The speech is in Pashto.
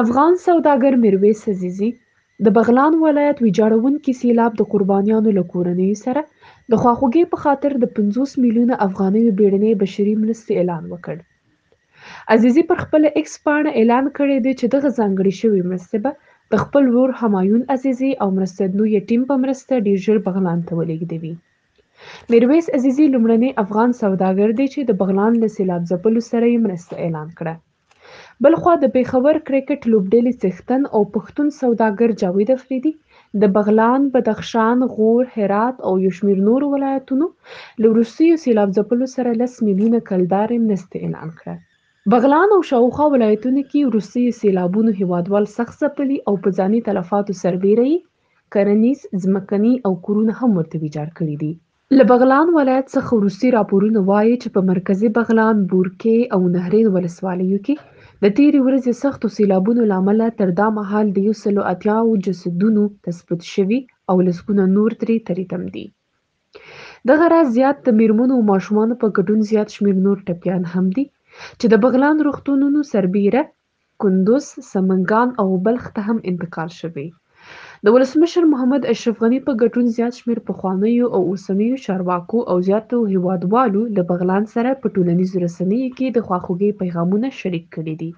افغان سوداګر میرویس عزیزي د بغلان ولایت ویجاړونکي سیلاب د قربانیانو له کورنیو سره د خواخوږۍ په خاطر د 50 میلیونه افغانیو بیړنۍ بشري مرستې اعلان وکړ. عزیزي پر خپله ایکس پاڼه اعلان کړی دی چې دغه ځانګړې شوې مرستې به د خپل ورور همایون عزیزي او مرستندویه ټیم په مرسته ډیر ژر بغلان ته ولېږدوي. میرویس عزیزي لومړنی افغان سوداګر دی چې د بغلان له سیلاب ځپلو سره یې مرسته اعلان کړه. بلخوا د پېښور کرکټ لوبډلې څښتن او پښتون سوداګر جاوید افریدي د بغلان، بدخشان، غور، هرات او یو شمېر نورو ولایتونو له وروستیو سیلاب ځپلو سره 10 میلیونه کلدارې مرستې اعلان کړه. بغلان او شاوخوا ولایتونو کې وروستیو سیلابونو هیوادوال سخت ځپلي او په ځاني تلفاتو سربیره یې کرنیز، ځمکني او کورونه هم ورته ویجاړ کړي دي. له بغلان ولایت څخه وروستي راپورونه وایي چې په مرکزي بغلان، بورکې او نهرین ولسوالیو کې د تېرې ورځې سختو سیلابونو له امله تر دا مهال د 180 جسدونو تثبیت شوي او لسګونه نور ترې تریتم دي. دغه راز زیات د میرمنو او ماشومانو په ګډون زیات شمېر نور ټپیان هم دي چې د بغلان روغتونونو سربیره کندوز، سمنګان او بلخ ته هم انتقال شوي. د ولسمشر محمد اشرف غني په ګډون زیات شمېر پخوانیو او اوسنیو چارواکو او زیاتو هیوادوالو له بغلان سره په ټولنیزو رسنیو کې د خواخوږۍ پیغامونه شریک کړي دي.